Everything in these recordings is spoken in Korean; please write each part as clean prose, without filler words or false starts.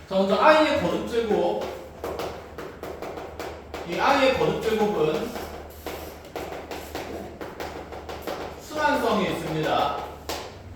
자, 먼저 i의 거듭제곱. 이 i의 거듭제곱은 순환성이 있습니다.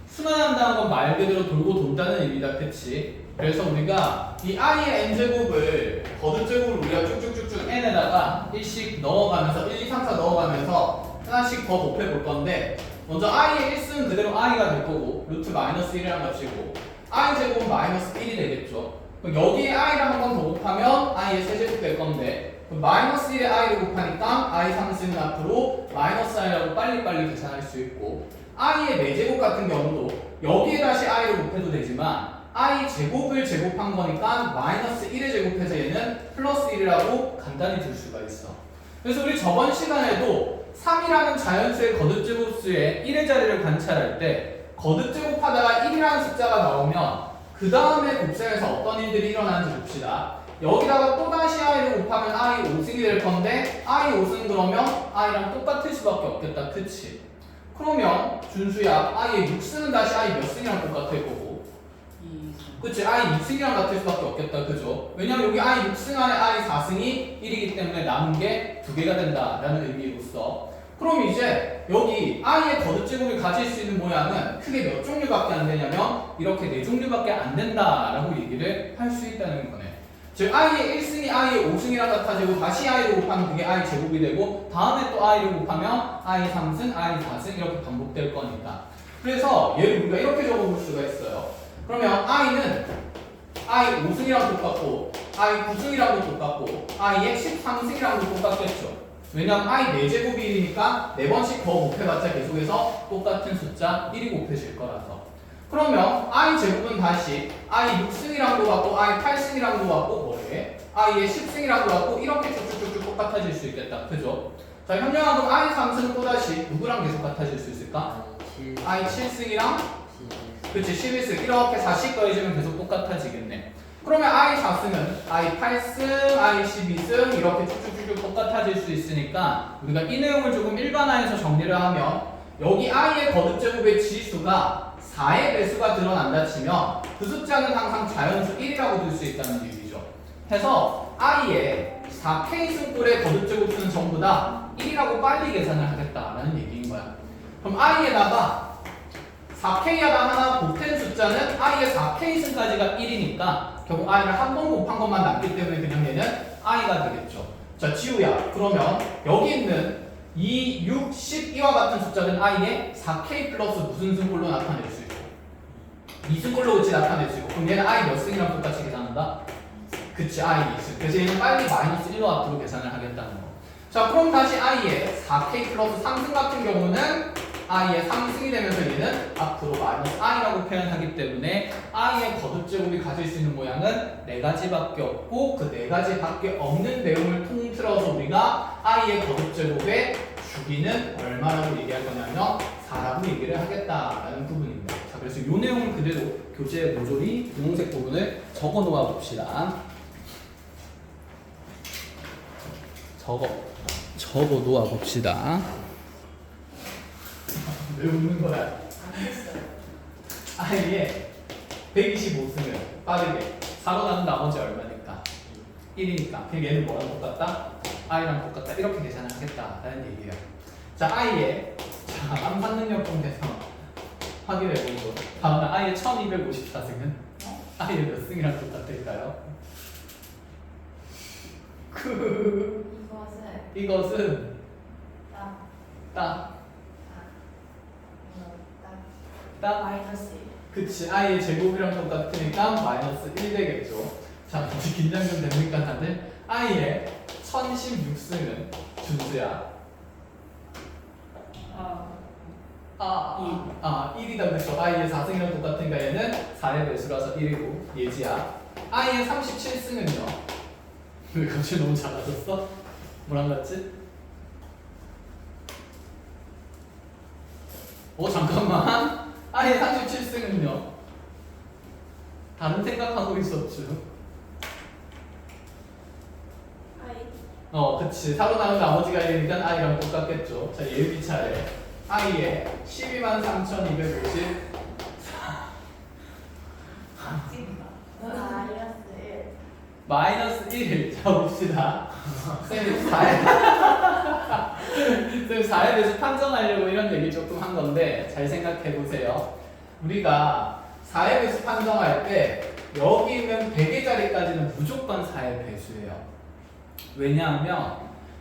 순환한다는 건 말 그대로 돌고 돈다는 의미다, 그치? 그래서 우리가 이 i의 n제곱을 거듭제곱을 우리가 쭉쭉쭉쭉 n에다가 1씩 넣어가면서 1, 2, 3, 4 넣어가면서 하나씩 더 곱해볼 건데, 먼저 i의 1승은 그대로 i가 될 거고 루트 마이너스 1이란 값이고 i 제곱은 마이너스 1이 되겠죠. 그럼 여기에 i를 한 번 더 곱하면 i의 세제곱 될 건데, 그럼 마이너스 1에 i를 곱하니까 i 상승은 앞으로 마이너스 i라고 빨리빨리 계산할 수 있고, i의 4제곱 같은 경우도 여기에 다시 i를 곱해도 되지만 i 제곱을 제곱한 거니까 마이너스 1에 제곱해서 얘는 플러스 1이라고 간단히 둘 수가 있어. 그래서 우리 저번 시간에도 3이라는 자연수의 거듭제곱수의 1의 자리를 관찰할 때 거듭제곱하다가 1이라는 숫자가 나오면 그 다음에 곱셈에서 어떤 일들이 일어나는지 봅시다. 여기다가 또다시 i를 곱하면 i 5승이 될 건데 i 5승 그러면 i랑 똑같을 수밖에 없겠다. 그치? 그러면 준수야 i의 6승은 다시 i 몇 승이랑 똑같을 거고, 그치? i 2승이랑 같을 수밖에 없겠다. 그죠? 왜냐면 여기 i 6승 안에 i 4승이 1이기 때문에 남은 게 2개가 된다라는 의미로서, 그럼 이제 여기 i의 거듭제곱이 가질 수 있는 모양은 크게 몇 종류밖에 안 되냐면 이렇게 4종류밖에 안 된다라고 얘기를 할 수 있다는 거네. 즉 i의 1승이 i의 5승이랑 같아지고 다시 i를 곱하면 그게 i 제곱이 되고 다음에 또 i를 곱하면 i 3승, i 4승 이렇게 반복될 거니까. 그래서 얘를 우리가 이렇게 적어볼 수가 있어요. 그러면 i는 i 5승이랑도 똑같고 i 9승이랑도 똑같고 i의 13승이랑도 똑같겠죠. 왜냐면 i 4제곱이 1이니까 4번씩 더 곱해봤자 계속해서 똑같은 숫자 1이 곱해질 거라서. 그러면 i 제곱은 다시 i 6승이랑도 같고 i 8승이랑도 같고 뭐래? i의 10승이랑도 같고 이렇게 쭉쭉쭉 똑같아질 수 있겠다. 그죠? 자, 현명하고 i 3승은 또다시 누구랑 계속 같아질 수 있을까? i 7승이랑 그치 11승 이렇게 4씩 더해지면 계속 똑같아지겠네. 그러면 i 4승은 i 8승, i 12승 이렇게 쭉쭉쭉 똑같아질 수 있으니까 우리가 이 내용을 조금 일반화해서 정리를 하면 여기 i의 거듭제곱의 지수가 4의 배수가 드러난다 치면 그 숫자는 항상 자연수 1이라고 둘 수 있다는 얘기죠. 해서 i의 4k 승꼴의 거듭제곱수는 전부 다 1이라고 빨리 계산을 하겠다라는 얘기인 거야. 그럼 i에다가 4k하다 하나 곱한 숫자는 i의 4k 승까지가 1이니까 결국 i를 한 번 곱한 것만 남기 때문에 그냥 얘는 i가 되겠죠. 자, 지우야. 그러면 여기 있는 2, 6, 10 이와 같은 숫자는 i의 4k 플러스 무슨 승꼴로 나타낼 수 있고 2승꼴로 그치 나타낼 수 있고, 그럼 얘는 i 몇 승이랑 똑같이 계산한다? 그치, i 2승. 그래서 얘는 빨리 마이너스 1로 앞으로 계산을 하겠다는 거. 자, 그럼 다시 i의 4k 플러스 3승 같은 경우는 i의 3승이 되면서 얘는 앞으로 마이너스 i라고 표현하기 때문에 i의 거듭제곱이 가질 수 있는 모양은 4가지밖에 없고 그 4가지밖에 없는 내용을 통틀어서 우리가 i의 거듭제곱의 주기는 얼마라고 얘기할 거냐면 4라고 얘기를 하겠다라는 부분입니다. 자, 그래서 이 내용을 그대로 교재 모조리 분홍색 부분을 적어 놓아 봅시다. 적어 놓아 봅시다. 왜 웃는 거야? i의 125승을 빠르게 4로 나눈 나머지 얼마니까? 1이니까. 그럼 얘는 뭐랑 똑같다? i랑 똑같다. 이렇게 계산을 하겠다라는 얘기예요. 자, i의 암산 능력 통해서 확인해보고 다음은 i의 1254승은 i의 몇 승이랑 똑같을까요? 이것은 딱 마이너스 1. 그치, i의 제곱이랑 똑같으니까 마이너스 1 되겠죠. 자, 혹시 긴장 좀 됩니까 다들? i의 1016승은 준수야 1이다. 그렇죠. i의 4승이랑 똑같으니까 얘는 4의 배수라서 1이고 예지야. i의 37승은요? 왜 갑자기 너무 작아졌어? 뭐랑 같지? 잠깐만. i의 37승은요? 다른 생각하고 있었죠. 그치. 4로 나눈 나머지가 1이니까 i랑 똑같겠죠. 자, 예비 차례. i의 123,250. 마이너스 1. 마이너스 1을 잡읍시다. 쌤이 4의 쌤 4의 배수 판정하려고 이런 얘기 조금 한 건데 잘 생각해 보세요. 우리가 4의 배수 판정할 때 여기 있는 100의 자리까지는 무조건 4의 배수예요. 왜냐하면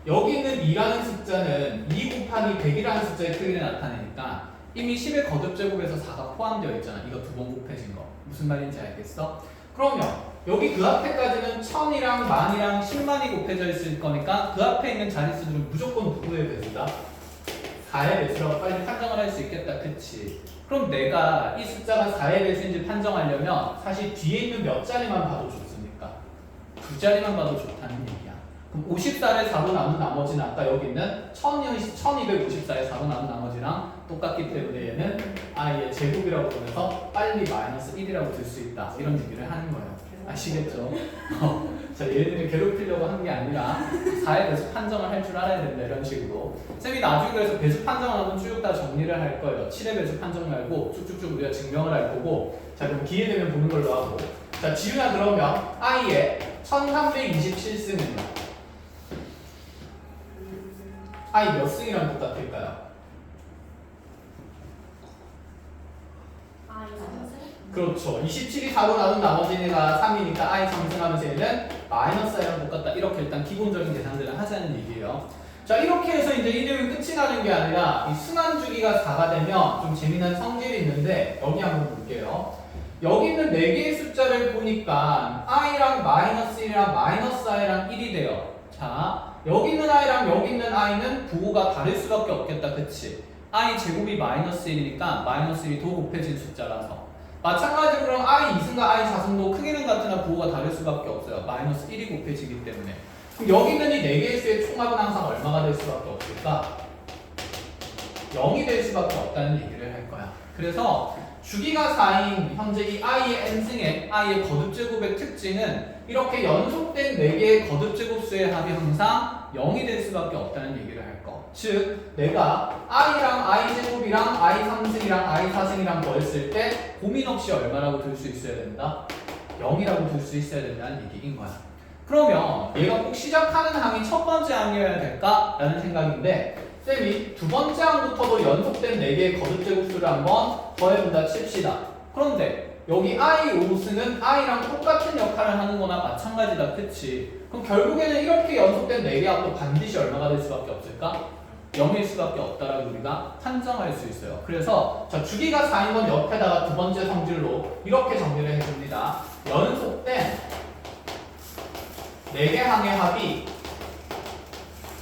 여기 있는 2라는 숫자는 2 곱하기 100이라는 숫자의 크기를 나타내니까 이미 10의 거듭제곱에서 4가 포함되어 있잖아. 이거 두 번 곱해진 거. 무슨 말인지 알겠어? 그러면 여기 그 앞에까지는 1000이랑 10,000이랑 10만이 곱해져 있을 거니까 그 앞에 있는 자릿수들은 무조건 누구의 배수다? 4의 배수라고 빨리 판정을 할 수 있겠다. 그치? 그럼 내가 이 숫자가 4의 배수인지 판정하려면 사실 뒤에 있는 몇 자리만 봐도 좋습니까? 두 자리만 봐도 좋다는 얘기야. 그럼 54를 4로 나눈 나머지는 아까 여기 있는 1254에 4로 나눈 나머지랑 똑같기 때문에 얘는 i의 제곱이라고 보면서 빨리 마이너스 1이라고 들 수 있다. 이런 얘기를 하는 거예요. 아시겠죠? 자, 얘네들을 괴롭히려고 한 게 아니라 4의 배수 판정을 할 줄 알아야 된다. 이런 식으로. 쌤이 나중에 그래서 배수 판정을 한번 쭉 다 정리를 할 거예요. 7의 배수 판정 말고 쭉쭉쭉 우리가 증명을 할 거고. 자, 그럼 기회 되면 보는 걸로 하고. 자, 지훈아 그러면 i의 1327승입니다. i 몇 승이랑 똑같을까요? 아, 이거 그렇죠. 27이 4로 나눈 나머지가 3이니까 i 상승하면서 얘는 마이너스 i랑 똑같다. 이렇게 일단 기본적인 계산들을 하자는 얘기예요. 자, 이렇게 해서 이제 이 내용이 끝이 나는 게 아니라 이 순환 주기가 4가 되면 좀 재미난 성질이 있는데 여기 한번 볼게요. 여기 있는 4개의 숫자를 보니까 i랑 마이너스 1이랑 마이너스 i랑 1이 돼요. 자, 여기 있는 i랑 여기 있는 i는 부호가 다를 수밖에 없겠다. 그치? i 제곱이 마이너스 1이니까 마이너스 1이 더 곱해진 숫자라서 마찬가지로 그럼 i 2승과 i 4승도 크기는 같으나 부호가 다를 수밖에 없어요. 마이너스 1이 곱해지기 때문에. 그럼 여기 있는 이 4개의 수의 총합은 항상 얼마가 될 수밖에 없을까? 0이 될 수밖에 없다는 얘기를 할 거야. 그래서 주기가 4인 현재 이 i의 n승의 i의 거듭제곱의 특징은 이렇게 연속된 4개의 거듭제곱수의 합이 항상 0이 될 수밖에 없다는 얘기를 할 거. 즉 내가 i랑 i제곱이랑 i3승이랑 i4승이랑 더했을 때 고민 없이 얼마라고 들 수 있어야 된다? 0이라고 들 수 있어야 된다는 얘기인 거야. 그러면 얘가 꼭 시작하는 항이 첫 번째 항이어야 될까? 라는 생각인데 쌤이 두 번째 항부터도 연속된 4개의 거듭제곱수를 한번 더해본다 칩시다. 그런데 여기 i 5승은 i랑 똑같은 역할을 하는 거나 마찬가지다. 그치? 그럼 결국에는 이렇게 연속된 4개 합도 반드시 얼마가 될 수밖에 없을까? 0일 수밖에 없다라고 우리가 판정할 수 있어요. 그래서 자, 주기가 4인 건 옆에다가 두 번째 성질로 이렇게 정리를 해줍니다. 연속된 4개 항의 합이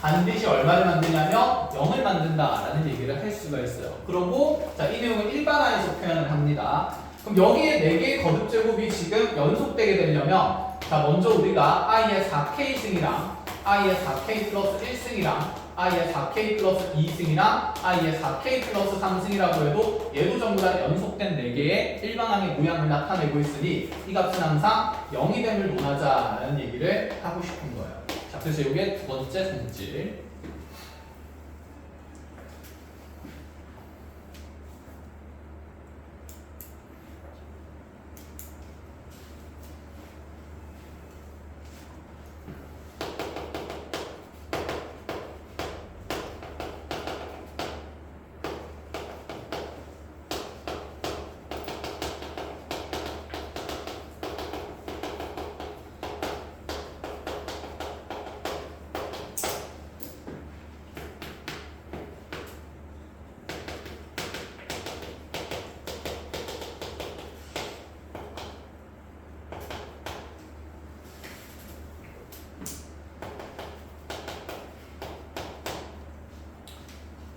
반드시 얼마를 만드냐면 0을 만든다라는 얘기를 할 수가 있어요. 그리고 자, 이 내용을 일반화해서 표현을 합니다. 그럼 여기에 4개의 거듭제곱이 지금 연속되게 되려면 자, 먼저 우리가 i의 4k승이랑 i의 4k 플러스 1승이랑 i의 4k 플러스 2승이랑 i의 4k 플러스 3승이라고 해도 얘도 전부 다 연속된 4개의 일반항의 모양을 나타내고 있으니 이 값은 항상 0이 됨을 논하자라는 얘기를 하고 싶은 거예요. 자, 그래서 이게 두 번째 성질.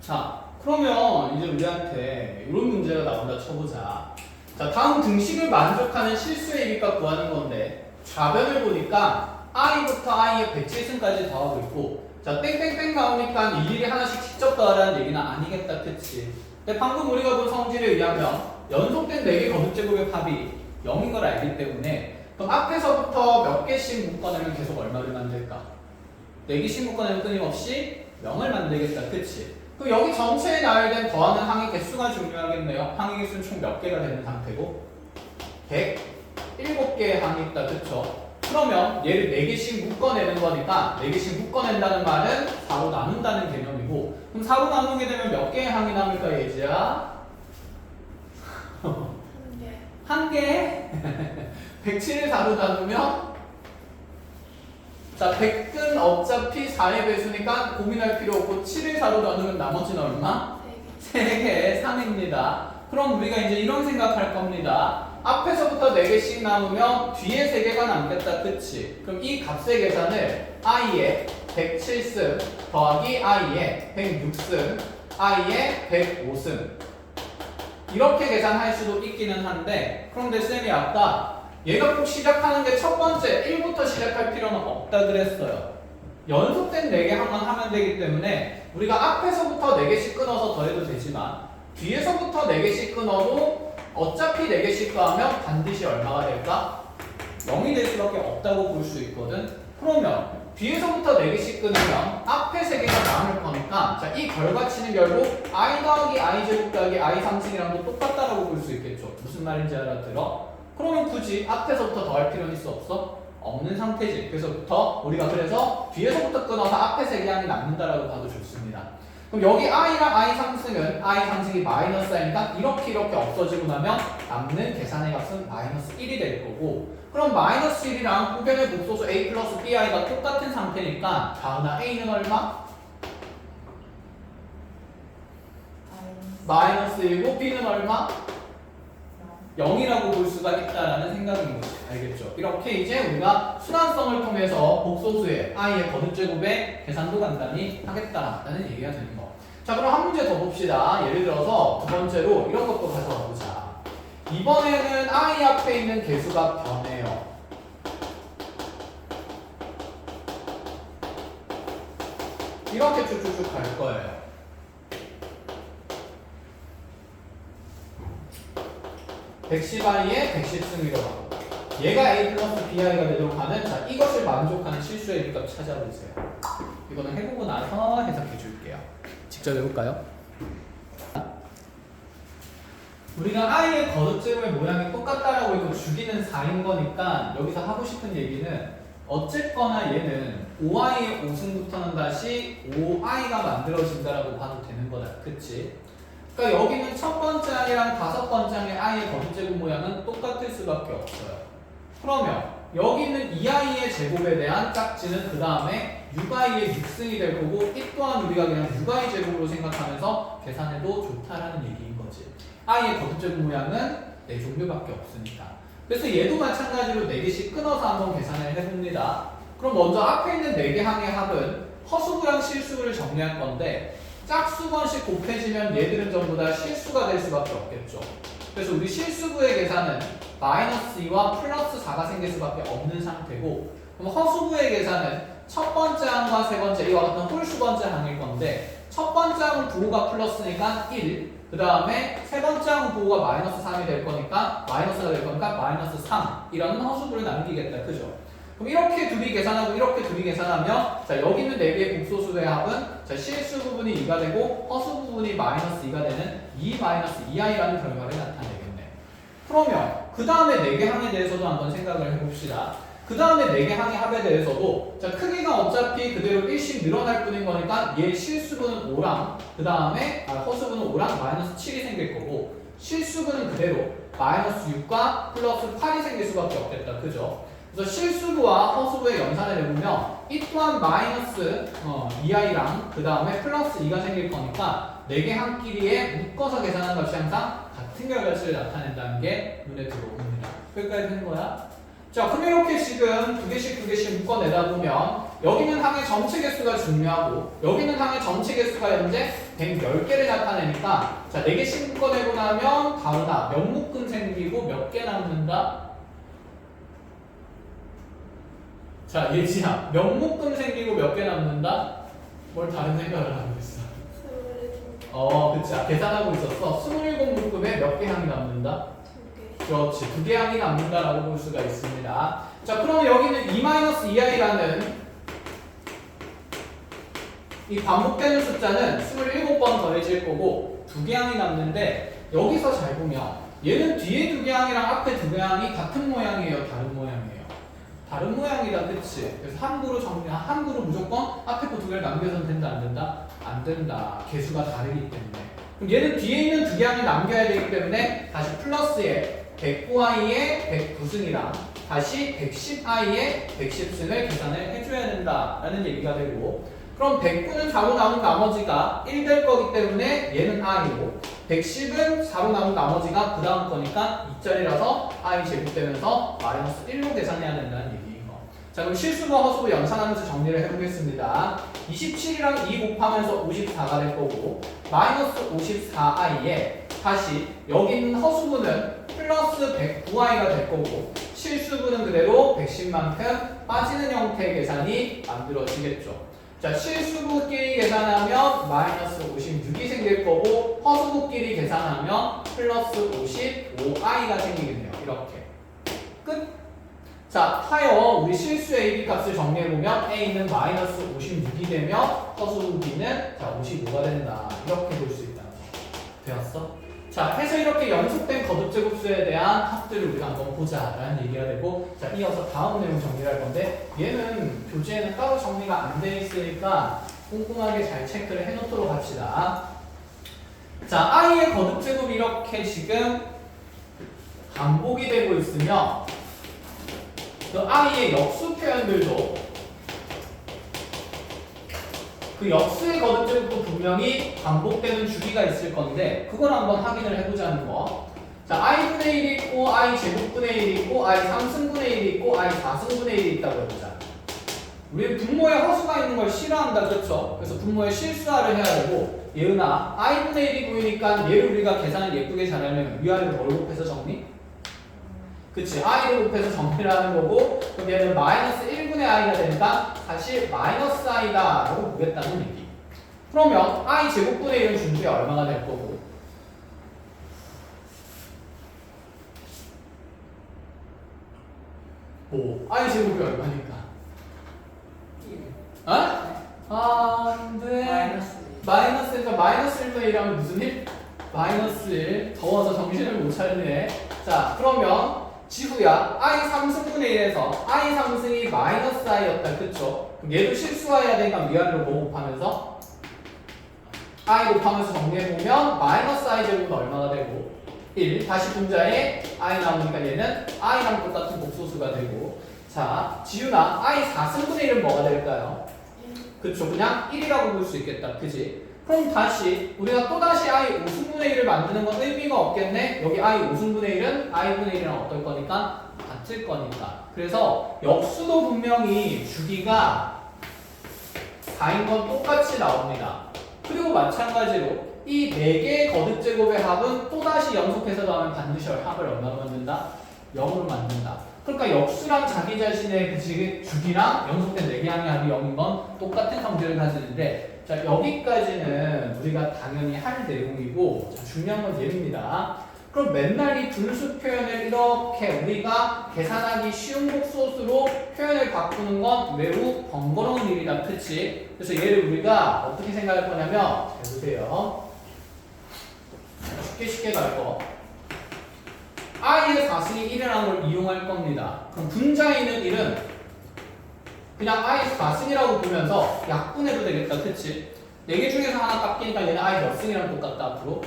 자, 그러면 이제 우리한테 이런 문제가 나온다 쳐보자. 자, 다음 등식을 만족하는 실수의 비값 구하는 건데 좌변을 보니까 i부터 i의 107승까지 더하고 있고 자, 땡땡땡 나오니까 일일이 하나씩 직접 더하라는 얘기는 아니겠다. 그치? 근데 방금 우리가 본 성질에 의하면 연속된 4개 거듭제곱의 합이 0인 걸 알기 때문에 그럼 앞에서부터 몇 개씩 묶어내면 계속 얼마를 만들까? 4개씩 묶어내면 끊임없이 0을 만들겠다. 그치? 그럼 여기 전체에 나열된 더하는 항의 개수가 중요하겠네요. 항의 개수는 총 몇 개가 되는 상태고 107개의 항이 있다. 그쵸? 그러면 얘를 4개씩 묶어내는 거니까 4개씩 묶어낸다는 말은 4로 나눈다는 개념이고 그럼 4로 나누게 되면 몇 개의 항이 남을까 예지야? 한 개. 107을 4로 나누면 자 100은 어차피 4의 배수니까 고민할 필요 없고 7을 4로 나누면 나머지는 얼마? 3개, 3입니다. 그럼 우리가 이제 이런 생각할 겁니다. 앞에서부터 4개씩 남으면 뒤에 3개가 남겠다, 그치? 그럼 이 값의 계산을 i의 107승 더하기 i의 106승, i의 105승 이렇게 계산할 수도 있기는 한데 그런데 쌤이 아까 얘가 꼭 시작하는 게 첫 번째 1부터 시작할 필요는 없다 그랬어요. 연속된 4개 한번 하면 되기 때문에 우리가 앞에서부터 4개씩 끊어서 더해도 되지만 뒤에서부터 4개씩 끊어도 어차피 4개씩 더하면 반드시 얼마가 될까? 0이 될 수밖에 없다고 볼 수 있거든. 그러면 뒤에서부터 4개씩 끊으면 앞에 3개가 남을 거니까 자, 이 결과치는 결국 i 더하기 i 제곱 더하기 i 3승이랑도 똑같다라고 볼 수 있겠죠. 무슨 말인지 알아들어? 그러면 굳이 앞에서부터 더할 필요는 있어 없어? 없는 상태지. 그래서 뒤에서부터 끊어서 앞에 3개 항이 남는다라고 봐도 좋습니다. 그럼 여기 i랑 i 3승은 i 3승이 마이너스 i니까 이렇게 없어지고 나면 남는 계산의 값은 마이너스 1이 될 거고 그럼 마이너스 1이랑 후변의 복소수 a 플러스 bi가 똑같은 상태니까 다음에 a는 얼마? 마이너스 1고 b는 얼마? 0이라고 볼 수가 있다라는 생각인 거지. 알겠죠? 이렇게 이제 우리가 순환성을 통해서 복소수의 i의 거듭제곱의 계산도 간단히 하겠다라는 얘기가 되는 거. 자, 그럼 한 문제 더 봅시다. 예를 들어서 두 번째로 이런 것도 가져가 보자. 이번에는 i 앞에 있는 개수가 변해요. 이렇게 쭉쭉쭉 갈 거예요. 백십i의 110승위로 가고 얘가 a 플러스 bi가 되도록 하는 자 이것을 만족하는 실수의 비값 찾아보세요. 이거는 해보고 나서 해석해 줄게요. 직접 해볼까요? 우리가 i의 거듭제곱의 모양이 똑같다라고 해도 주기는 4인 거니까 여기서 하고 싶은 얘기는 어쨌거나 얘는 5i의 5승부터는 다시 5i가 만들어진다라고 봐도 되는 거다. 그치? 그러니까 여기는 첫 번째 항이랑 다섯 번째 항의 i의 거듭제곱 모양은 똑같을 수밖에 없어요. 그러면 여기 있는 2i의 제곱에 대한 짝지는 그 다음에 6i의 6승이 될 거고 이 또한 우리가 그냥 6i 제곱으로 생각하면서 계산해도 좋다라는 얘기인 거지. i의 거듭제곱 모양은 4종류밖에 없으니까. 그래서 얘도 마찬가지로 4개씩 끊어서 한번 계산을 해봅니다. 그럼 먼저 앞에 있는 4개 항의 합은 허수부랑 실수를 정리할 건데 짝수번씩 곱해지면 얘들은 전부 다 실수가 될 수밖에 없겠죠. 그래서 우리 실수부의 계산은 마이너스 2와 플러스 4가 생길 수밖에 없는 상태고 그럼 허수부의 계산은 첫 번째 항과 세 번째 이와 같은 홀수 번째 항일 건데 첫 번째 항은 부호가 플러스니까 1, 그 다음에 세 번째 항은 부호가 마이너스 3이 될 거니까 마이너스가 될 거니까 마이너스 3이라는 허수부를 남기겠다. 그죠? 그럼 이렇게 둘이 계산하고 이렇게 둘이 계산하면 자 여기 있는 4개의 복소수의 합은 자 실수 부분이 2가 되고 허수 부분이 마이너스 2가 되는 2 마이너스 2i라는 결과를 나타내겠네. 그러면 그 다음에 4개 항에 대해서도 한번 생각을 해봅시다. 그 다음에 4개 항의 합에 대해서도 자 크기가 어차피 그대로 1씩 늘어날 뿐인 거니까 얘 실수분은 5랑 그 다음에 허수분은 5랑 마이너스 7이 생길 거고 실수분은 그대로 마이너스 6과 플러스 8이 생길 수밖에 없겠다. 그죠? 그래서 실수부와 허수부의 연산을 해보면 이 또한 마이너스 2i랑 그 다음에 플러스 2가 생길 거니까 4개 항끼리에 묶어서 계산한 값이 항상 같은 결과치를 나타낸다는 게 눈에 들어옵니다. 여기까지 되는 거야? 자, 그럼 이렇게 지금 두 개씩 묶어내다 보면 여기는 항의 전체 개수가 중요하고 여기는 항의 전체 개수가 현재 110개를 나타내니까 자, 4개씩 묶어내고 나면 다르다. 몇 묶음 생기고 몇 개 남는다? 자, 예지야, 몇 묶음 생기고 몇 개 남는다? 뭘 다른 생각을 하고 있어? 그치. 계산하고 있었어. 27묶음에 몇 개 항이 남는다? 2개. 그렇지. 2개 항이 남는다라고 볼 수가 있습니다. 자, 그럼 여기는 2-2i라는 이 반복되는 숫자는 27번 더해질 거고 2개 항이 남는데 여기서 잘 보면 얘는 뒤에 2개 항이랑 앞에 2개 항이 같은 모양이에요? 다른 모양이에요? 다른 다른 모양이다, 그치? 그래서 함부로 함부로 무조건 앞에 거 두 개를 남겨서는 된다, 안 된다? 안 된다. 개수가 다르기 때문에. 그럼 얘는 뒤에 있는 두 개 안에 남겨야 되기 때문에 다시 플러스에 109i의 109승이랑 다시 110i의 110승을 계산을 해줘야 된다라는 얘기가 되고, 그럼 109는 4로 나온 나머지가 1 될 거기 때문에 얘는 i고, 110은 4로 나온 나머지가 그 다음 거니까 2짜리라서 i 제곱되면서 마이너스 1로 계산해야 된다는 얘기인 거. 자, 그럼 실수와 허수고 연산하면서 정리를 해보겠습니다. 27이랑 2 곱하면서 54가 될 거고, 마이너스 54i에 다시 여기 있는 허수분은 플러스 109i가 될 거고, 실수분은 그대로 110만큼 빠지는 형태의 계산이 만들어지겠죠. 자, 실수분끼리 계산하면 마이너스 56이 생길 거고, 허수분끼리 계산하면 플러스 55i가 생기겠네요. 이렇게. 끝. 자, 하여 우리 실수 A, B 값을 정리해보면 A는 마이너스 56이 되면 허수 B는 자 55가 된다. 이렇게 볼 수 있다는 거. 되었어? 자, 해서 이렇게 연속된 거듭제곱수에 대한 합들을 우리가 한번 보자라는 얘기가 되고, 자, 이어서 다음 내용 정리를 할 건데, 얘는 교재에는 따로 정리가 안 돼 있으니까 꼼꼼하게 잘 체크를 해놓도록 합시다. 자, i의 거듭제곱이 이렇게 지금 반복이 되고 있으며, 그 i의 역수 표현들도 그 역수의 거듭제곱도 분명히 반복되는 주기가 있을 건데, 그걸 한번 확인을 해보자는 거. 자, i분의 1이 있고 i 제곱분의 1이 있고 i 3승분의 1이 있고 i 4승분의 1이 있다고 해보자. 우리는 분모에 허수가 있는 걸 싫어한다, 그렇죠? 그래서 분모에 실수화를 해야 되고, 예은아 i분의 1이 보이니까 얘를 우리가 계산을 예쁘게 잘하려면 위아래로 뭘 곱해서 정리? 그치, i를 곱해서 정리를 하는 거고, 그럼 얘는 마이너스 1분의 i가 되니까 사실 마이너스 i다 라고 보겠다는 얘기. 그러면 i 제곱분의 1은 준수에 얼마가 될 거고, i 제곱이 얼마니까? 어? 안 돼. 마이너스에서 마이너스 1분의 1 하면 무슨 일? 마이너스 1. 더워서 정신을 못 차리네. 자, 그러면 지구야 i 3승분의 1에서 i 3승이 마이너스 i였다, 그쵸? 그럼 얘도 실수해야 되니까 위아래로 뭐 곱하면서? i 곱하면서 정리해보면 마이너스 i 제곱은 얼마가 되고 1. 다시 분자에 i 나오니까 얘는 i랑 똑같은 복소수가 되고, 자, 지윤아 i 4승분의 1은 뭐가 될까요? 그쵸, 그냥 1이라고 볼 수 있겠다, 그지? 그럼 다시 우리가 또다시 i 5승분의 1을 만드는 건 의미가 없겠네. 여기 i 5승분의 1은 i분의 1이랑 어떨 거니까? 같을 거니까. 그래서 역수도 분명히 주기가 4인 건 똑같이 나옵니다. 그리고 마찬가지로 이 4개의 거듭제곱의 합은 또다시 연속해서 더하면 반드시 합을 얼마로 만든다? 0으로 만든다. 그러니까 역수랑 자기 자신의 그 주기랑 연속된 4개 항의 합이 0인 건 똑같은 성질을 가지는데, 자, 여기까지는 우리가 당연히 할 내용이고, 자, 중요한 건 얘입니다. 그럼 맨날 이 분수 표현을 이렇게 우리가 계산하기 쉬운 복소수로 표현을 바꾸는 건 매우 번거로운 일이다, 그치? 그래서 얘를 우리가 어떻게 생각할 거냐면, 잘 보세요. 쉽게 갈 거. i의 4승이 1이라는 걸 이용할 겁니다. 그럼 분자에 있는 1은 그냥 i 4승이라고 보면서 약분해도 되겠다, 그치? 4개 중에서 하나 깎이니까 얘는 i 몇 승이랑 똑같다, 앞으로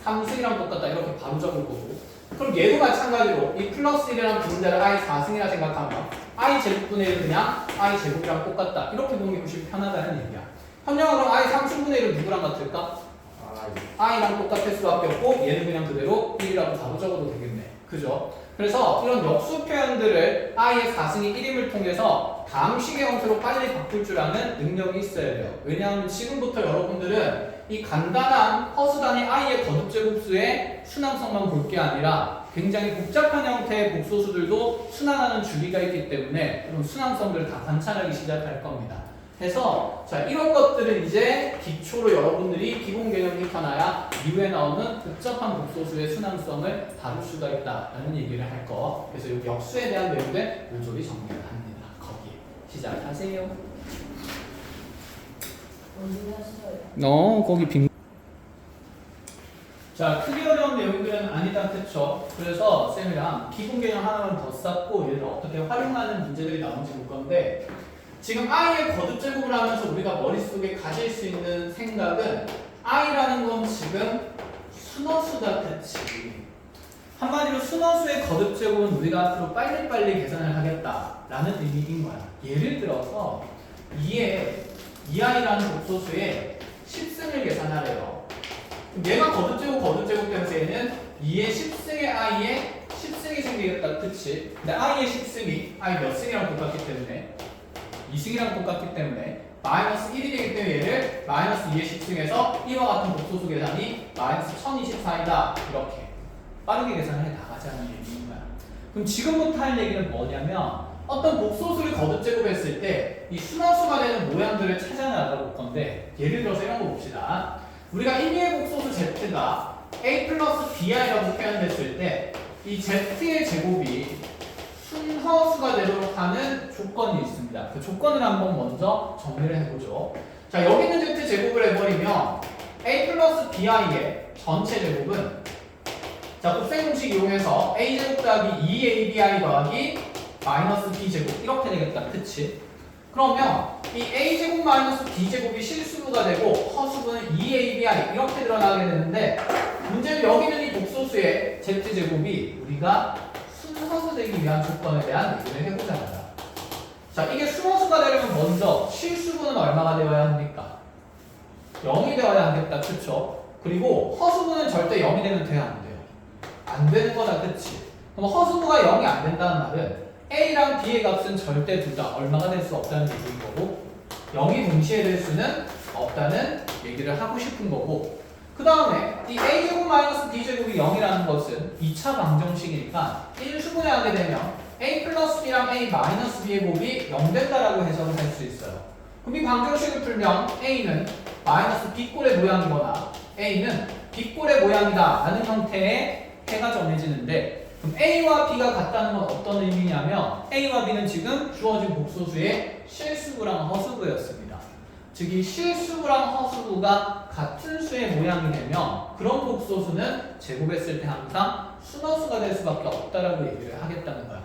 3승이랑 똑같다, 이렇게 바로 적을 거고, 그럼 얘도 마찬가지로 이 플러스 1이라는 분자를 i 4승이라 생각하면 i 제곱분의 1은 그냥 i 제곱이랑 똑같다, 이렇게 보는 게 훨씬 편하다는 얘기야. 현영아, 그럼 i 3승분의 1은 누구랑 같을까? i랑 똑같을 수밖에 없고, 얘는 그냥 그대로 1이라고 바로 적어도 되겠네, 그죠? 그래서 이런 역수 표현들을 i의 4승이 1임을 통해서 다음 식의 형태로 빨리 바꿀 줄 아는 능력이 있어야 돼요. 왜냐하면 지금부터 여러분들은 이 간단한 허수 단위 i의 거듭제곱수의 순항성만 볼 게 아니라 굉장히 복잡한 형태의 복소수들도 순항하는 주기가 있기 때문에 그런 순항성들을 다 관찰하기 시작할 겁니다. 해서 자, 이런 것들은 이제 기초로 여러분들이 기본 개념 익혀놔야 이후에 나오는 복잡한 복소수의 순항성을 다룰 수가 있다라는 얘기를 할 거. 그래서 여기 역수에 대한 내용들 모조리 정리를 합니다. 거기 시작하세요. 어디 갔어요? 거기 빈. 자, 자, 크게 어려운 내용들은 아니다, 그쵸? 그래서 쌤이랑 기본 개념 하나만 더 쌓고 얘를 어떻게 활용하는 문제들이 나오는지 볼 건데 지금 i의 거듭 제곱을 하면서 우리가 머릿속에 가질 수 있는 생각은 i라는 건 지금 순허수다, 그치? 한마디로 순허수의 거듭 제곱은 우리가 앞으로 빨리빨리 계산을 하겠다라는 의미인 거야. 예를 들어서 2i라는 복소수의 10승을 계산하래요. 얘가 거듭 제곱 되면서 얘는 2의 10승의 i에 10승이 생기겠다, 그치? 근데 i의 10승이 i 몇 승이랑 똑같기 때문에 2승이랑 똑같기 때문에 마이너스 1이 되기 때문에 얘를 마이너스 2의 10승에서 이와 같은 복소수 계산이 마이너스 1024이다, 이렇게 빠르게 계산을 해 나가자는 얘기인 거야. 그럼 지금부터 할 얘기는 뭐냐면 어떤 복소수를 거듭 제곱했을 때 이 순환수가 되는 모양들을 찾아 나가볼 건데 예를 들어서 이런 거 봅시다. 우리가 1의 복소수 z가 a 플러스 bi라고 표현됐을 때 이 z의 제곱이 순허수가 되도록 하는 조건이 있습니다. 그 조건을 한번 먼저 정리를 해보죠. 자, 여기 있는 z 제곱을 해버리면 a 플러스 bi의 전체 제곱은 자, 곱셈 공식 이용해서 a제곱 더하기 2abi 더하기 마이너스 b제곱 이렇게 되겠다, 그치? 그러면 이 a제곱 마이너스 b제곱이 실수부가 되고 허수부는 2abi 이렇게 드러나게 되는데 문제는 여기 있는 이 복소수의 z제곱이 우리가 순허수 되기 위한 조건에 대한 얘기를 해보자 말이야. 자, 이게 순허수가 되려면 먼저 실수부는 얼마가 되어야 합니까? 0이 되어야 하겠다, 그쵸? 그리고 허수부는 절대 0이 되면 돼야 안 돼요? 안 되는 거다, 그치? 그럼 허수부가 0이 안 된다는 말은 a랑 b의 값은 절대 둘 다 얼마가 될 수 없다는 얘기인 거고 0이 동시에 될 수는 없다는 얘기를 하고 싶은 거고 그 다음에 이 a제곱 마이너스 b제곱이 0이라는 것은 2차 방정식이니까 1수분해하게 되면 a 플러스 b랑 a 마이너스 b의 곱이 0 된다라고 해석을 할 수 있어요. 그럼 이 방정식을 풀면 a는 마이너스 b꼴의 모양이거나 a는 b꼴의 모양이다 라는 형태의 해가 정해지는데 그럼 a와 b가 같다는 건 어떤 의미냐면 a와 b는 지금 주어진 복소수의 실수부랑 허수부였습니다. 즉 이 실수부랑 허수부가 같은 수의 모양이 되면 그런 복소수는 제곱했을 때 항상 순허수가 될 수밖에 없다라고 얘기를 하겠다는 거야.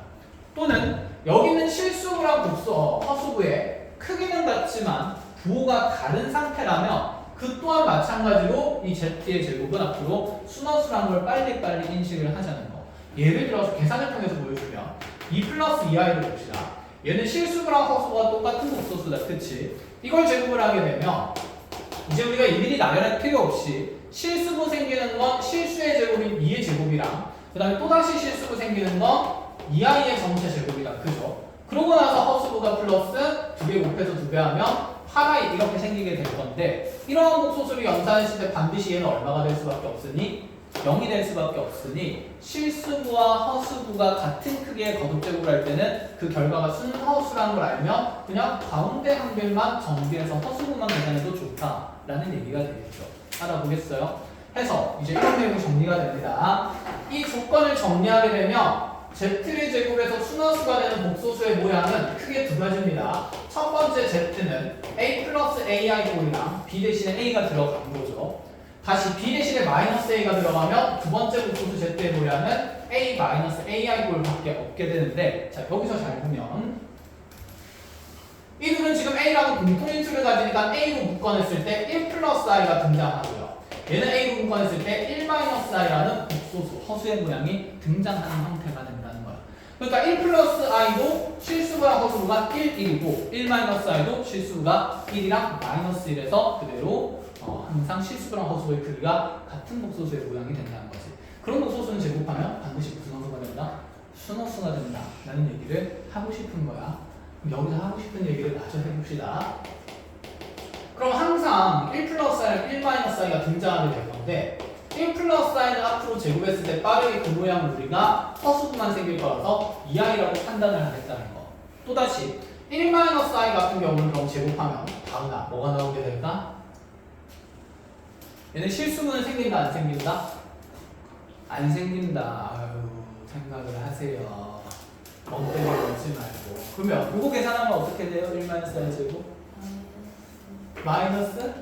또는 여기 있는 실수부랑 허수부의 크기는 같지만 부호가 다른 상태라면 그 또한 마찬가지로 이 z의 제곱은 앞으로 순허수라는 걸 빨리빨리 인식을 하자는 거. 예를 들어서 계산을 통해서 보여주면 2 플러스 2i를 봅시다. 얘는 실수부랑 허수부가 똑같은 복소수다, 그치? 이걸 제곱을 하게 되면 이제 우리가 일일이 나열할 필요 없이 실수부 생기는 건 실수의 제곱인 2의 제곱이랑 그 다음에 또다시 실수부 생기는 건 2i의 전체 제곱이다, 그죠? 그러고 나서 허수부가 플러스 2개 곱해서 2배 하면 8i 이렇게 생기게 될 건데 이러한 복소수를 연산했을 때 반드시 얘는 얼마가 될 수밖에 없으니 0이 될 수밖에 없으니 실수부와 허수부가 같은 크기의 거듭제곱을 할 때는 그 결과가 순허수라는 걸 알면 그냥 가운데 한 개만 정비해서 허수부만 계산해도 좋다라는 얘기가 되겠죠. 알아보겠어요? 해서 이제 이런 내용이 정리가 됩니다. 이 조건을 정리하게 되면 z의 제곱에서 순허수가 되는 복소수의 모양은 크게 두 가지입니다. 첫 번째 z는 a 플러스 ai 꼴이랑 b 대신에 a가 들어간 거죠. 다시 b 대신에 마이너스 a가 들어가면 두 번째 복소수 z의 모양은 a 마이너스 ai 꼴밖에 없게 되는데 자 여기서 잘 보면 이 둘은 지금 a라고 공통인수를 가지니까 a로 묶어냈을 때 1 플러스 i가 등장하고요. 얘는 a로 묶어냈을 때 1 마이너스 i라는 복소수 허수의 모양이 등장하는 형태가 된다는 거야. 그러니까 1 플러스 i도 실수부랑 허수부가 1, 1이고 1 마이너스 i도 실수부가 1이랑 마이너스 1에서 그대로 항상 실수부랑 허수부의 크기가 같은 복소수의 모양이 된다는 거지. 그런 복소수는 제곱하면 반드시 무슨 허수가 된다? 순허수가 된다 라는 얘기를 하고 싶은 거야. 그럼 여기서 하고 싶은 얘기를 마저 해봅시다. 그럼 항상 1 플러스 i랑 1 마이너스 i가 등장하게 될 건데 1 플러스 i는 앞으로 제곱했을 때 빠르게 그 모양을 우리가 허수부만 생길 거라서 2i라고 판단을 하겠다는 거. 또다시 1 마이너스 i 같은 경우는 그럼 제곱하면 다음날 뭐가 나오게 될까? 얘는 실수분은 생긴다 안 생긴다? 안 생긴다. 아유 생각을 하세요. 멍때리 넣지 말고. 그러면 이거 계산하면 어떻게 돼요? 1 마이너스 i 제곱? 마이너스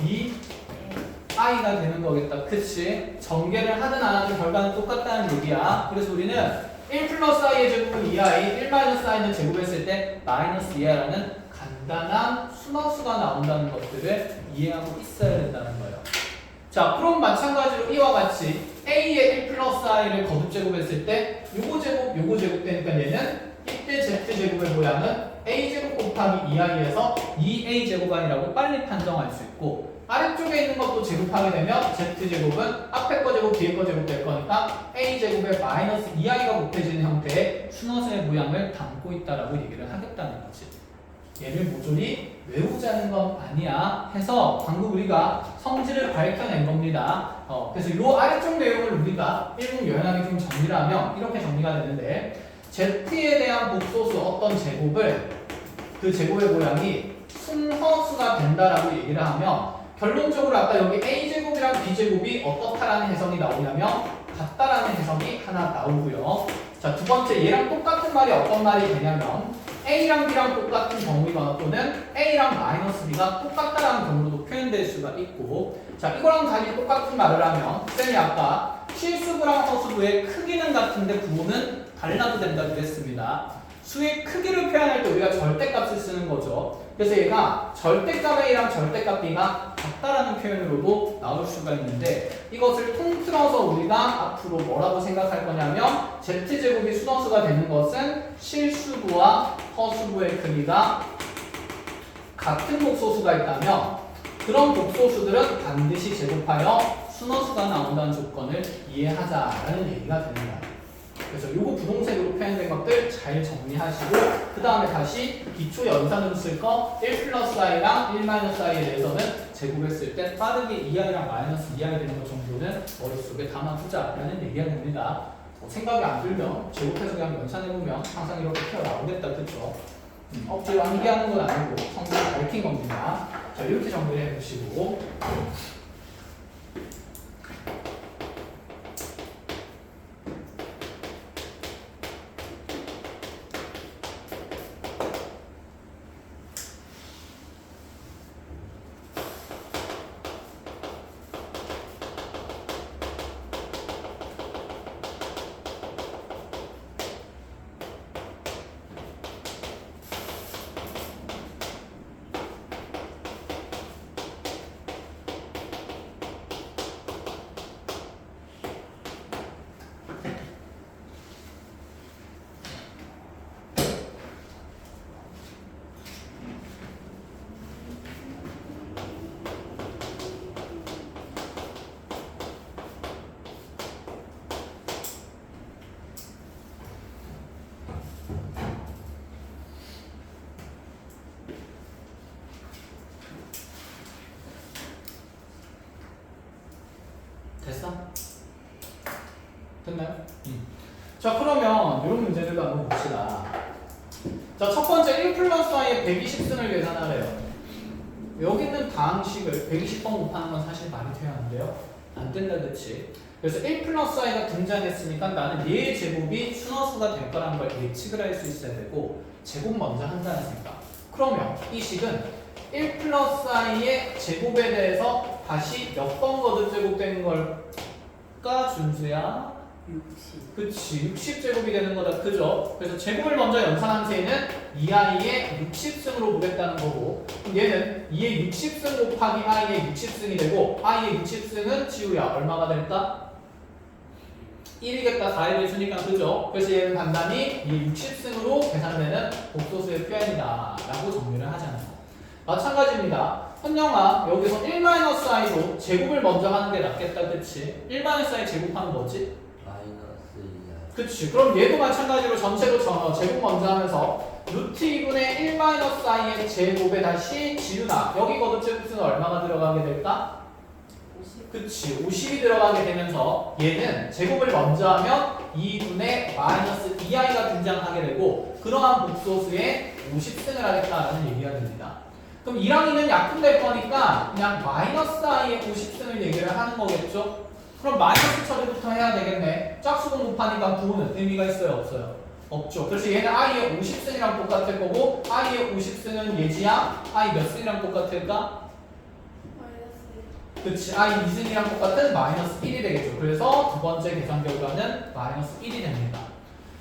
2i i가 되는 거겠다. 그치? 전개를 하든 안 하든 결과는 똑같다는 얘기야. 그래서 우리는 1 플러스 i의 제곱은 2i, 1 마이너스 i는 제곱했을 때 마이너스 2i라는 간단한 순화수가 나온다는 것들을 이해하고 있어야 된다는 거예요. 자, 그럼 마찬가지로 이와 같이 a의 1 플러스 i를 거듭 제곱했을 때 요거 제곱 되니까 얘는 이때 z제곱의 모양은 a제곱 곱하기 2i에서 2a제곱안이라고 빨리 판정할 수 있고, 아래쪽에 있는 것도 제곱하게 되면 z제곱은 앞에 거 제곱 뒤에 거 제곱 될 거니까 a제곱에 마이너스 2i가 곱해지는 형태의 순화수의 모양을 담고 있다라고 얘기를 하겠다는 거지. 얘를 모조리 외우자는 건 아니야 해서 방금 우리가 성질을 밝혀낸 겁니다. 그래서 이 아래쪽 내용을 우리가 일목요연하게 좀 정리를 하면 이렇게 정리가 되는데, z에 대한 복소수 어떤 제곱을 그 제곱의 모양이 순허수가 된다라고 얘기를 하면 결론적으로 아까 여기 a제곱이랑 b제곱이 어떻다라는 해석이 나오냐면 같다라는 해석이 하나 나오고요. 자, 두 번째 얘랑 똑같은 말이 어떤 말이 되냐면 a랑 b랑 똑같은 경우이거나 또는 a랑 마이너스 b가 똑같다라는 경우로도 표현될 수가 있고, 자, 이거랑 달리 똑같은 말을 하면 쌤이 아까 실수부랑 허수부의 크기는 같은데 부호는 달라도 된다고 했습니다. 수의 크기를 표현할 때 우리가 절대값을 쓰는 거죠. 그래서 얘가 절대값 a랑 절대값 b가 같다라는 표현으로도 나올 수가 있는데, 이것을 통틀어서 우리가 앞으로 뭐라고 생각할 거냐면 z제곱이 순허수가 되는 것은 실수부와 허수부의 크기가 같은 복소수가 있다면 그런 복소수들은 반드시 제곱하여 순허수가 나온다는 조건을 이해하자라는 얘기가 됩니다. 그래서 요거 부동색으로 표현된 것들 잘 정리하시고, 그 다음에 다시 기초 연산으로 쓸 거 1 플러스 i랑 1 마이너스 i에 대해서는 제곱했을 때 빠르게 2i랑 마이너스 2i 되는 것 정도는 머릿속에 담아두자라는 얘기가 됩니다. 생각이 안 들면 제곱해서 그냥 연산해보면 항상 이렇게 튀어나오겠다, 그쵸? 억지로 암기하는 건 아니고 성질을 밝힌 겁니다. 자, 이렇게 정리를 해보시고, 됐어? 됐나요? 자, 그러면 이런 문제들도 한번 봅시다. 자, 첫 번째 1 플러스 i의 120승을 계산하래요. 여기 있는 다항식을 120번 곱하는 건 사실 말이 돼야 하는데요. 안 된다, 그치? 그래서 1 플러스 i가 등장했으니까 나는 얘의 제곱이 순허수가 될 거라는 걸 예측을 할 수 있어야 되고, 제곱 먼저 한다는 생각. 그러면 이 식은 1 플러스 i의 제곱에 대해서 다시 몇 번 거듭 제곱되는 걸까, 준수야? 60. 그치, 60제곱이 되는 거다, 그죠? 그래서 제곱을 먼저 연산한 세는 2i의 60승으로 보겠다는 거고, 그럼 얘는 2의 60승 곱하기 i의 60승이 되고, i의 60승은 지우야 얼마가 될까? 1이겠다, 4의 배수니까, 그죠? 그래서 얘는 간단히 2의 60승으로 계산되는 복소수의 표현이다 라고 정리를 하자는 거. 마찬가지입니다. 현영아, 여기서 1-i로 제곱을 먼저 하는 게 낫겠다, 그치? 1-i 제곱하면 뭐지? 마이너스 2i. 그치. 그럼 얘도 마찬가지로 전체로 제곱 먼저 하면서 루트 2분의 1-i의 제곱에 다시 지우나, 여기 거듭 제곱수는 얼마가 들어가게 될까? 50. 그치. 50이 들어가게 되면서 얘는 제곱을 먼저 하면 2분의 마이너스 2i가 등장하게 되고, 그러한 복소수에 50승을 하겠다라는 얘기가 됩니다. 그럼 2랑 2는 약분될 거니까 그냥 마이너스 i의 50승을 얘기를 하는 거겠죠? 그럼 마이너스 처리부터 해야 되겠네. 짝수분 곱하니까 부호는 의미가 있어요, 없어요? 없죠. 그래서 얘는 i의 50승이랑 똑같을 거고, i의 50승은 예지야 i 몇 승이랑 똑같을까? 그치, i 이승이랑 똑같은 마이너스 1이 되겠죠. 그래서 두 번째 계산 결과는 마이너스 1이 됩니다.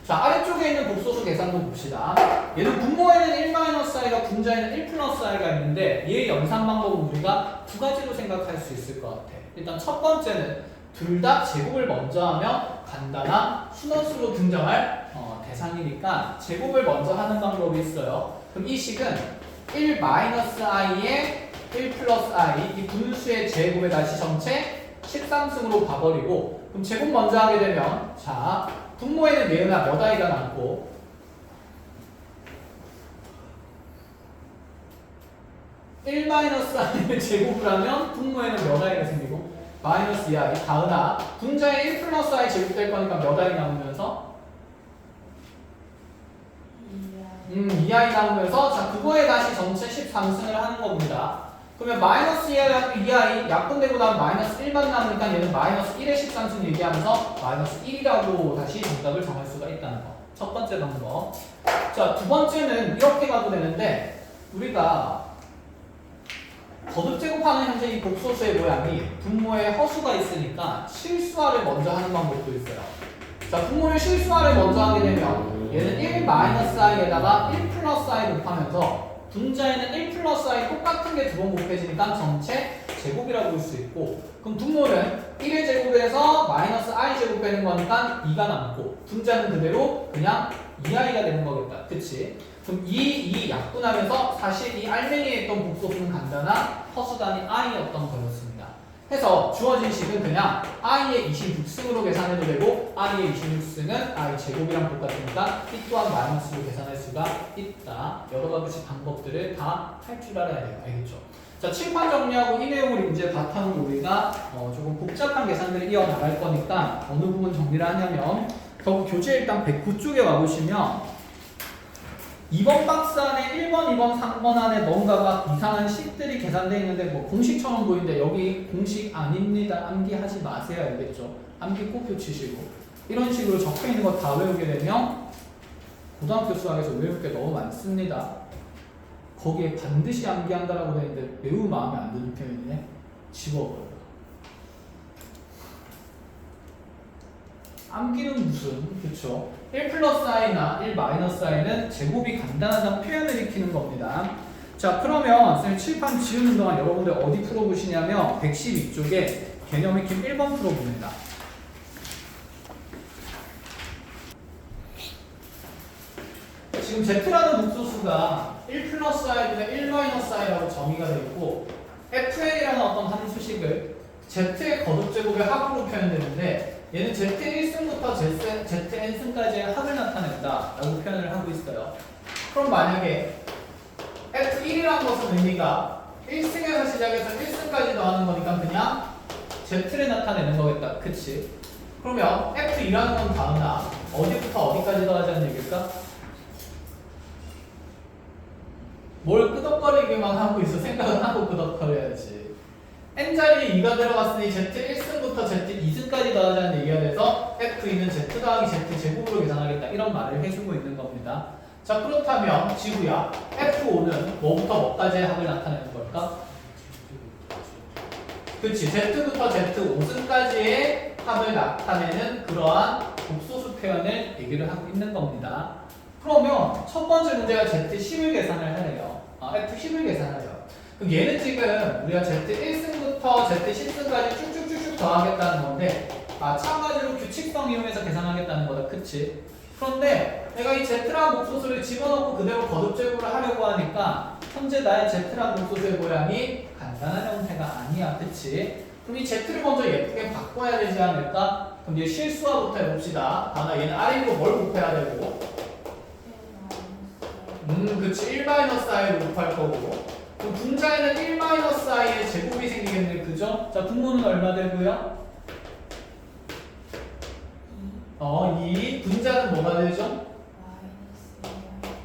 자, 아래쪽에 있는 복소수 계산도 봅시다. 얘는 분모에는 1-i가 분자에는 1+i가 있는데 얘의 연산 방법은 우리가 두 가지로 생각할 수 있을 것 같아. 일단 첫 번째는 둘 다 제곱을 먼저 하면 간단한 순원수로 등장할 대상이니까 제곱을 먼저 하는 방법이 있어요. 그럼 이 식은 1-i에 1+i 이 분수의 제곱에 다시 전체 13승으로 봐버리고 그럼 제곱 먼저 하게 되면 자 분모에는 얘가 몇 i가 남고 (1-i를) 제곱을 하면 분모에는 몇 i가 생기고 마이너스 2i 다으나 분자에 1+i 제곱될 거니까 몇 i 남으면서 2i 남으면서 자 그거에 다시 전체 13승을 하는 겁니다. 그러면 마이너스 2i 약분되고 나면 마이너스 1만 남으니까 얘는 마이너스 1의 13승 얘기하면서 마이너스 1이라고 다시 정답을 정할 수가 있다는 거. 첫 번째 방법. 자, 두 번째는 이렇게 가도 되는데 우리가 거듭 제곱하는 현재 이 복소수의 모양이 분모에 허수가 있으니까 실수화를 먼저 하는 방법도 있어요. 자, 분모를 실수화를 먼저 하게 되면 얘는 1-i에다가 1+i 곱하면서 분자에는 1+i 똑같은 게 두 번 곱해지니까 전체 제곱이라고 볼 수 있고 그럼 분모는 1의 제곱에서 마이너스 i 제곱 빼는 거니까 2가 남고 분자는 그대로 그냥 2i가 되는 거겠다. 그치? 그럼 이 약분하면서 사실 이 알맹이에 있던 복소수는 간단한 허수단위 i였던 거였습니다. 해서 주어진 식은 그냥 i의 26승으로 계산해도 되고 i의 26승은 i 제곱이랑 똑같으니까 이 또한 마이너스로 계산할 수가 있다. 여러 가지 방법들을 다 할 줄 알아야 돼요. 알겠죠? 자, 칠판 정리하고 이 내용을 이제 바탕으로 우리가 조금 복잡한 계산들을 이어나갈 거니까 어느 부분 정리를 하냐면 결국 교재 일단 109쪽에 와보시면 2번 박스 안에 1번, 2번, 3번 안에 뭔가가 이상한 식들이 계산되어 있는데 뭐 공식처럼 보이는데 여기 공식 아닙니다. 암기하지 마세요. 알겠죠? 암기 꼭 표치시고 이런 식으로 적혀 있는 거 다 외우게 되면 고등학교 수학에서 외울 게 너무 많습니다. 거기에 반드시 암기한다라고 되어 있는데 매우 마음에 안 드는 표현이네. 지워버려. 암기는 무슨, 그쵸? 1+i나 1-i는 제곱이 간단하다는 표현을 익히는 겁니다. 자, 그러면 선생님 칠판 지우는 동안 여러분들 어디 풀어보시냐면 112쪽에 개념 익힘 1번 풀어봅니다. 지금 z라는 복소수가 1+i분의 1-i라고 정의가 되어 있고 fn이라는 어떤 함수식을 z의 거듭제곱의 합으로 표현되는데 얘는 z1승부터 zn승까지의 합을 나타낸다 라고 표현을 하고 있어요. 그럼 만약에 f1이라는 것은 의미가 1승에서 시작해서 1승까지 더하는 거니까 그냥 z를 나타내는 거겠다. 그치? 그러면 f2라는 건 다음나 어디부터 어디까지 더하자는 얘기일까? 뭘 끄덕거리기만 하고 있어. 생각은 하고 끄덕거려야지. n자리에 2가 들어갔으니 z1승부터 z2승까지 더하자는 얘기가 돼서 f2는 z 더하기 z 제곱으로 계산하겠다 이런 말을 해주고 있는 겁니다. 자, 그렇다면 지구야 f5는 뭐부터 뭐까지의 합을 나타내는 걸까? 그치, z부터 z5승까지의 합을 나타내는 그러한 복소수 표현을 얘기를 하고 있는 겁니다. 그러면 첫 번째 문제가 z10을 계산을 하래요. f10을 계산하래요. 그럼 얘는 지금 우리가 z1승부터 z10승까지 쭉쭉쭉쭉 더하겠다는 건데 마찬가지로 규칙성 이용해서 계산하겠다는 거다. 그치? 그런데 내가 이 z라는 복소수를 집어넣고 그대로 거듭제곱을 하려고 하니까 현재 나의 z라는 복소수의 모양이 간단한 형태가 아니야. 그치? 그럼 이 z를 먼저 예쁘게 바꿔야 되지 않을까? 그럼 얘 실수화부터 해봅시다. 얘는 아래로 뭘 곱해야 되고 그치. 1-i를 곱할 거고 그럼 분자에는 1-i의 제곱이 생기겠네. 그죠? 자, 분모는 얼마 되고요? 2. 분자는 뭐가 되죠?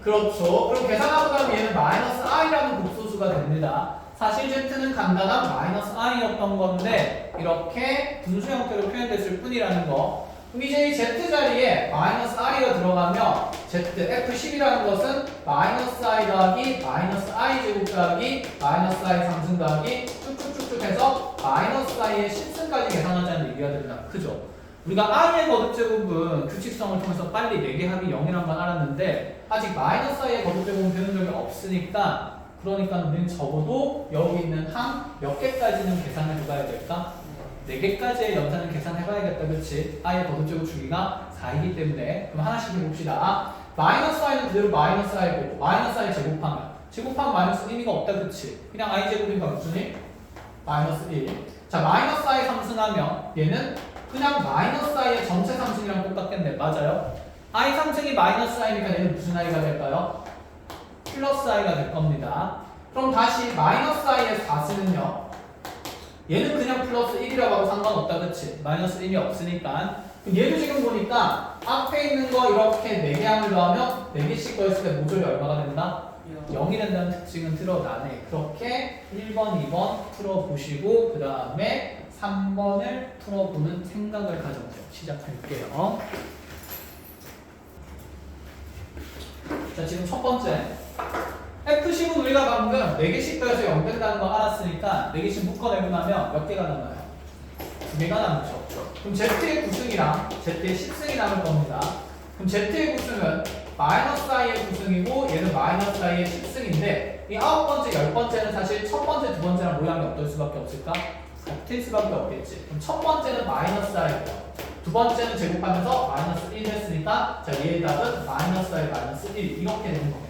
그렇죠. 그럼 계산하고 나면 얘는 -i라는 복소수가 됩니다. 사실 z는 간단한 -i였던 건데 이렇게 분수 형태로 표현됐을 뿐이라는 거. 그럼 이제 이 z 자리에 -i가 들어가면 F10이라는 것은 마이너스 i 더하기 마이너스 i 제곱 더하기 마이너스 i 상승 더하기 쭉쭉쭉쭉 해서 마이너스 i의 10승까지 계산하자는 얘기가 됩니다. 그죠? 우리가 i의 거듭제곱은 규칙성을 통해서 빨리 4개 합이 0이란 걸 알았는데 아직 마이너스 i의 거듭제곱은 배운 적이 없으니까 그러니까 우리는 적어도 여기 있는 항 몇 개까지는 계산해 봐야 될까? 4개까지의 연산을 계산해봐야겠다. 그렇지? i의 거듭제곱 주기가 4이기 때문에 그럼 하나씩 해봅시다. 마이너스 i는 그대로 마이너스 i고 마이너스 i 제곱하면 마이너스 1가 없다. 그렇지? 그냥 i 제곱이니까 무슨 1? 마이너스 1. 자, 마이너스 i 상승하면 얘는 그냥 마이너스 i의 전체 상승이랑 똑같겠네. 맞아요? i 상승이 마이너스 i니까 얘는 무슨 i가 될까요? 플러스 i가 될 겁니다. 그럼 다시 마이너스 i의 4승은요? 얘는 그냥 플러스 1이라고 하고 상관없다. 그치? 마이너스 1이 없으니까. 그럼 얘도 지금 보니까 앞에 있는 거 이렇게 4개 항을 더하면 4개씩 더했을 때 모조리 얼마가 된다? 0이 된다는 특징은 드러나네. 그렇게 1번, 2번 풀어보시고 그 다음에 3번을 풀어보는 생각을 가져보세요. 시작할게요. 자, 지금 첫 번째 F10은 우리가 방금 4개씩 더해서 0 된다는 거 알았으니까 4개씩 묶어내고 나면 몇 개가 남아요? 2개가 남죠. 그럼 Z의 9승이랑 Z의 10승이 남을 겁니다. 그럼 Z의 9승은 마이너스 i의 9승이고 얘는 마이너스 i의 10승인데 이 9번째, 10번째는 사실 첫 번째, 두 번째랑 모양이 어떨 수밖에 없을까? 같을 수밖에 없겠지. 그럼 첫 번째는 마이너스 i고요. 두 번째는 제곱하면서 마이너스 1 했으니까 자, 얘의 답은 마이너스 i 마이너스 1 이렇게 되는 거겠네.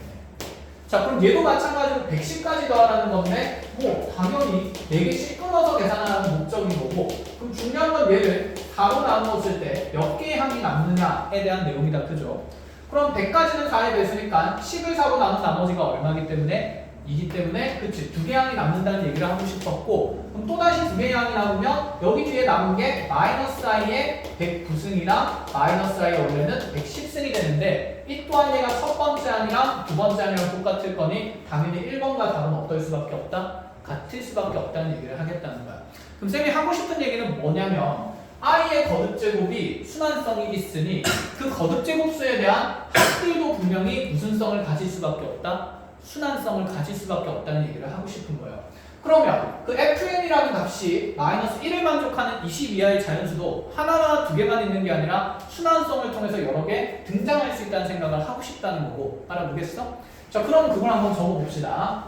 자, 그럼 얘도 마찬가지로 110까지 더하라는 건데 뭐 당연히 4개씩 끊어서 계산하는 목적인 거고 그럼 중요한 건 얘를 4로 나누었을 때 몇 개의 항이 남느냐에 대한 내용이다. 그죠? 그럼 100까지는 4의 배수니까 10을 4로 나눈 나머지가 얼마기 때문에 2기 때문에 그치 2개의 항이 남는다는 얘기를 하고 싶었고 그럼 또다시 2개의 항이 남으면 여기 뒤에 남은 게 마이너스 i의 109승이랑 마이너스 i의 원래는 110승이 되는데 이 또한 얘가 첫 번째 항이랑 두 번째 항이랑 똑같을 거니 당연히 1번과 답은 어떨 수밖에 없다? 같을 수밖에 없다는 얘기를 하겠다는 거야. 그럼 쌤이 하고 싶은 얘기는 뭐냐면 i의 거듭제곱이 순환성이 있으니 그 거듭제곱수에 대한 합들도 분명히 무슨 성을 가질 수밖에 없다? 순환성을 가질 수밖에 없다는 얘기를 하고 싶은 거예요. 그러면 그 fn이라는 값이 마이너스 1을 만족하는 20 이하의 자연수도 하나나 두 개만 있는 게 아니라 순환성을 통해서 여러 개 등장할 수 있다는 생각을 하고 싶다는 거고 알아보겠어? 자, 그럼 그걸 한번 적어봅시다.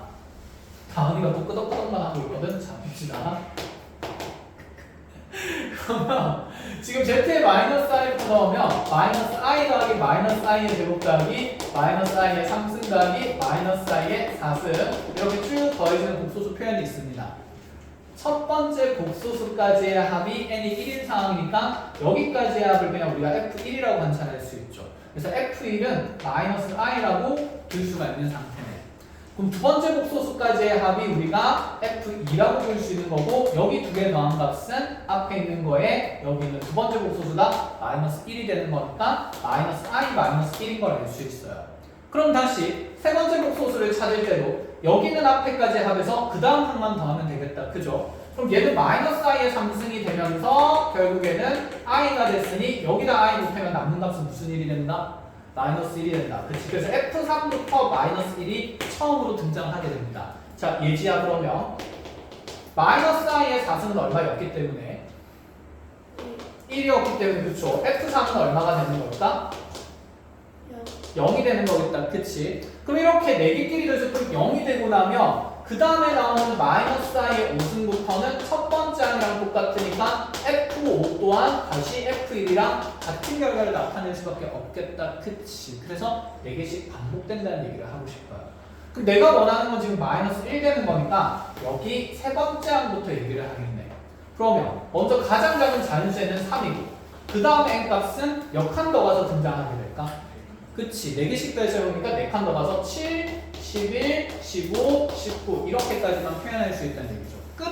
다은이가 또 끄덕끄덕만 하고 있거든. 자, 봅시다. 그러면 지금 z에 마이너스 i부터 넣으면 마이너스 i 더하기 마이너스 i의 제곱 더하기 마이너스 i의 3승 더하기 마이너스 i의 4승 이렇게 쭉 더해지는 복소수 표현이 있습니다. 첫 번째 복소수까지의 합이 n이 1인 상황이니까 여기까지의 합을 그냥 우리가 f1이라고 관찰할 수 있죠. 그래서 f1은 마이너스 i라고 볼 수가 있는 상태네. 그럼 두 번째 복소수까지의 합이 우리가 F2라고 볼 수 있는 거고 여기 두 개 더한 값은 앞에 있는 거에 여기 있는 두 번째 복소수가 마이너스 1이 되는 거니까 마이너스 i 마이너스 1인 걸 알 수 있어요. 그럼 다시 세 번째 복소수를 찾을 때도 여기 있는 앞에까지 합해서 그 다음 항만 더하면 되겠다. 그죠? 그럼 얘는 마이너스 i의 3승이 되면서 결국에는 i가 됐으니 여기다 i 곱하면 남는 값은 무슨 일이 된다? 마이너스 1이 된다. 그치? 그래서 F3부터 마이너스 1이 처음으로 등장하게 됩니다. 자, 예지야 그러면 마이너스 i의 4승은 얼마였기 때문에? 1이었기 때문에 그쵸? F3은 얼마가 되는 걸까? 0이 되는 거겠다. 그치? 그럼 이렇게 4개끼리 돼서 또 0이 되고 나면 그 다음에 나오는 마이너스 i의 5승부터는 첫 번째 항이랑 똑같으니까 F5 또한 다시 F1이랑 같은 결과를 나타낼 수밖에 없겠다. 그치? 그래서 4개씩 반복된다는 얘기를 하고 싶어요. 그럼 내가 원하는 건 지금 마이너스 1 되는 거니까 여기 세 번째 항부터 얘기를 하겠네. 그러면 먼저 가장 작은 자연수에는 3이고 그 다음에 n값은 몇 칸 더 가서 등장하게 될까? 그치? 4개씩 더해서 보니까 4칸 더 가서 7, 11, 15, 19 이렇게까지만 표현할 수 있다는 얘기죠. 끝!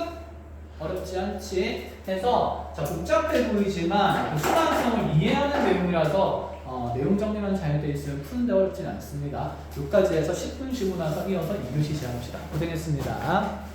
어렵지 않지? 해서 자 복잡해 보이지만 순환성을 이해하는 내용이라서 내용 정리만 잘 돼 있으면 푸는데 어렵진 않습니다. 여기까지 해서 10분 쉬고 나서 이어서 2교시 시작합시다. 고생했습니다.